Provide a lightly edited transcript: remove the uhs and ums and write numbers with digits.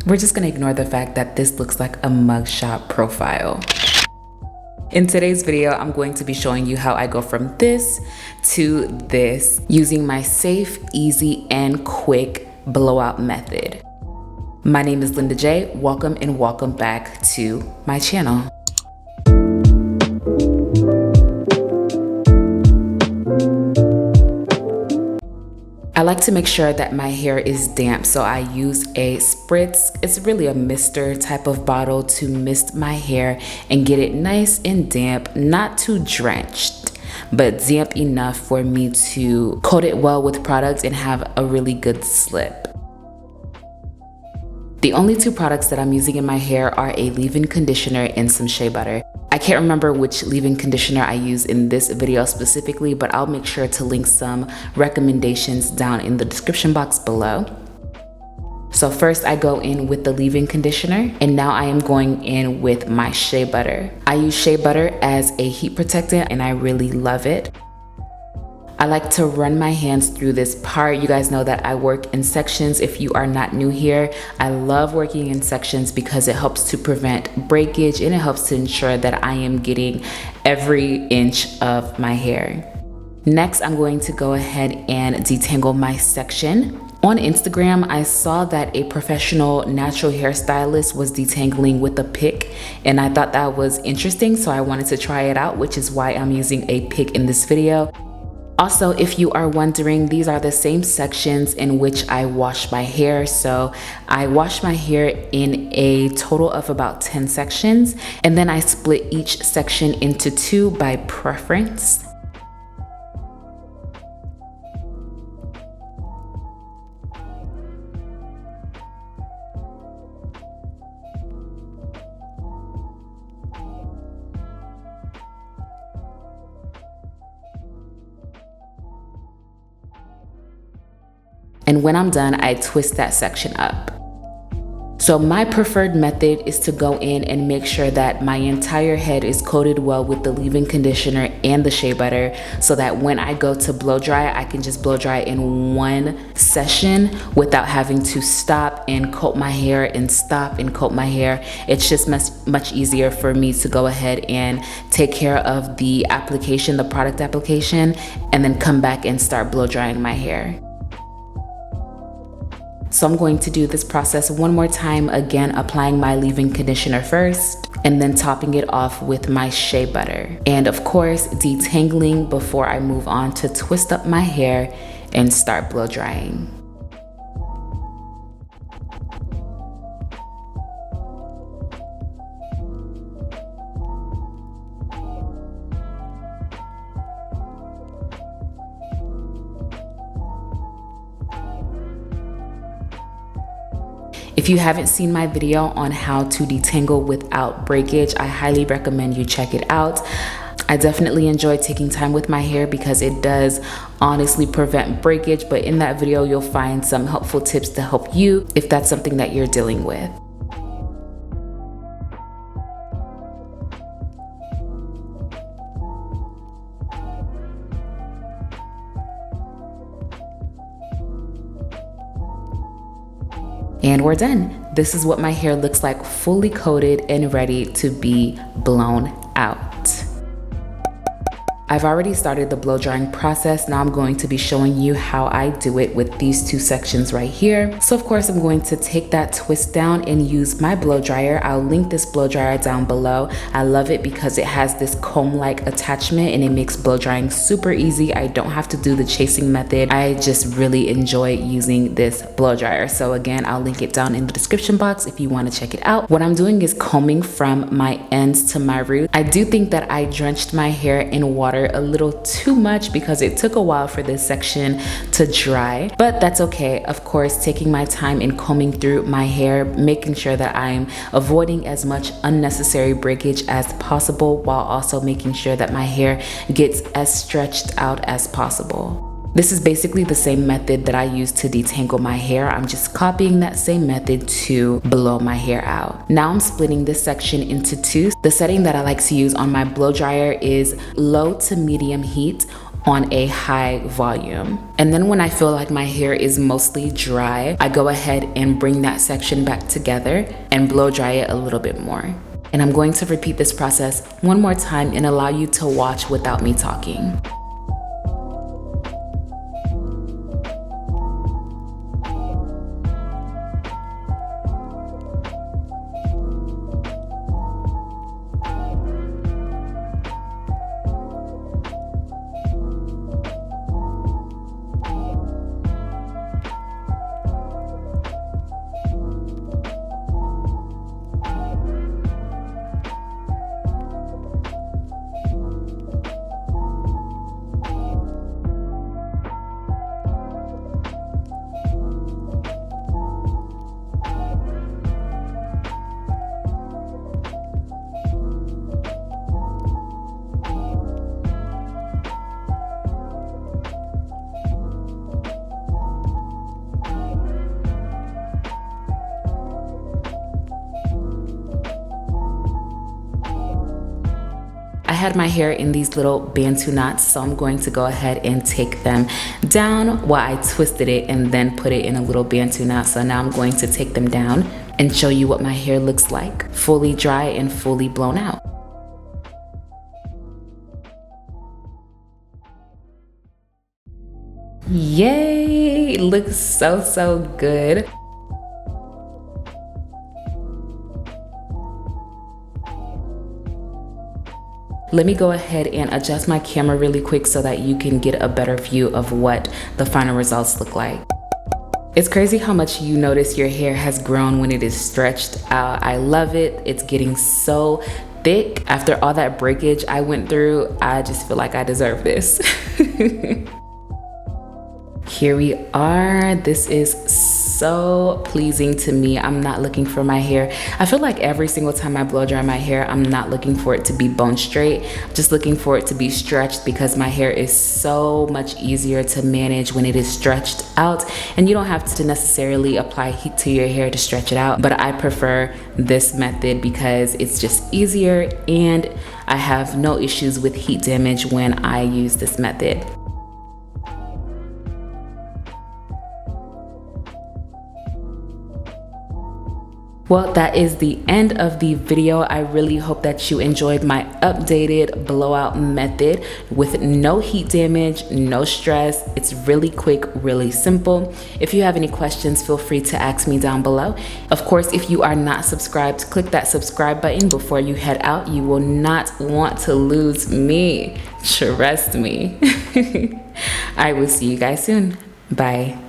We're just gonna ignore the fact that this looks like a mugshot profile. In today's video, I'm going to be showing you how I go from this to this using my safe, easy, and quick blowout method. My name is Lynda J. Welcome and welcome back to my channel. I like to make sure that my hair is damp, so I use a spritz. It's really a mister type of bottle to mist my hair and get it nice and damp, not too drenched, but damp enough for me to coat it well with products and have a really good slip. The only two products that I'm using in my hair are a leave-in conditioner and some shea butter. I can't remember which leave-in conditioner I use in this video specifically, but I'll make sure to link some recommendations down in the description box below. So first I go in with the leave-in conditioner, and now I am going in with my shea butter. I use shea butter as a heat protectant and I really love it. I like to run my hands through this part. You guys know that I work in sections. If you are not new here, I love working in sections because it helps to prevent breakage and it helps to ensure that I am getting every inch of my hair. Next, I'm going to go ahead and detangle my section. On Instagram, I saw that a professional natural hairstylist was detangling with a pick, and I thought that was interesting, so I wanted to try it out, which is why I'm using a pick in this video. Also, if you are wondering, these are the same sections in which I wash my hair. So I wash my hair in a total of about 10 sections, and then I split each section into two by preference. And when I'm done, I twist that section up. So my preferred method is to go in and make sure that my entire head is coated well with the leave-in conditioner and the shea butter, so that when I go to blow dry, I can just blow dry in one session without having to stop and coat my hair and stop and coat my hair. It's just much easier for me to go ahead and take care of the application, the product application, and then come back and start blow drying my hair. So I'm going to do this process one more time, again applying my leave-in conditioner first and then topping it off with my shea butter. And of course, detangling before I move on to twist up my hair and start blow drying. If you haven't seen my video on how to detangle without breakage, I highly recommend you check it out. I definitely enjoy taking time with my hair because it does honestly prevent breakage, but in that video you'll find some helpful tips to help you if that's something that you're dealing with. And we're done. This is what my hair looks like, fully coated and ready to be blown out. I've already started the blow drying process. Now I'm going to be showing you how I do it with these two sections right here. So of course I'm going to take that twist down and use my blow dryer. I'll link this blow dryer down below. I love it because it has this comb-like attachment and it makes blow drying super easy. I don't have to do the chasing method. I just really enjoy using this blow dryer. So again, I'll link it down in the description box if you want to check it out. What I'm doing is combing from my ends to my root. I do think that I drenched my hair in water a little too much because it took a while for this section to dry, but that's okay. Of course, taking my time in combing through my hair, making sure that I'm avoiding as much unnecessary breakage as possible while also making sure that my hair gets as stretched out as possible. This is basically the same method that I use to detangle my hair. I'm just copying that same method to blow my hair out. Now I'm splitting this section into two. The setting that I like to use on my blow dryer is low to medium heat on a high volume. And then when I feel like my hair is mostly dry, I go ahead and bring that section back together and blow dry it a little bit more. And I'm going to repeat this process one more time and allow you to watch without me talking. I had my hair in these little Bantu knots, so I'm going to go ahead and take them down while I twisted it and then put it in a little Bantu knot. So now I'm going to take them down and show you what my hair looks like, fully dry and fully blown out. Yay! It looks so good. Let me go ahead and adjust my camera really quick so that you can get a better view of what the final results look like. It's crazy how much you notice your hair has grown when it is stretched out. I love it. It's getting so thick. After all that breakage I went through, I just feel like I deserve this. Here we are. This is so pleasing to me. I'm not looking for my hair. I feel like every single time I blow dry my hair, I'm not looking for it to be bone straight. I'm just looking for it to be stretched because my hair is so much easier to manage when it is stretched out, and you don't have to necessarily apply heat to your hair to stretch it out. But I prefer this method because it's just easier and I have no issues with heat damage when I use this method. Well, that is the end of the video. I really hope that you enjoyed my updated blowout method with no heat damage, no stress. It's really quick, really simple. If you have any questions, feel free to ask me down below. Of course, if you are not subscribed, click that subscribe button before you head out. You will not want to lose me. Trust me. I will see you guys soon. Bye.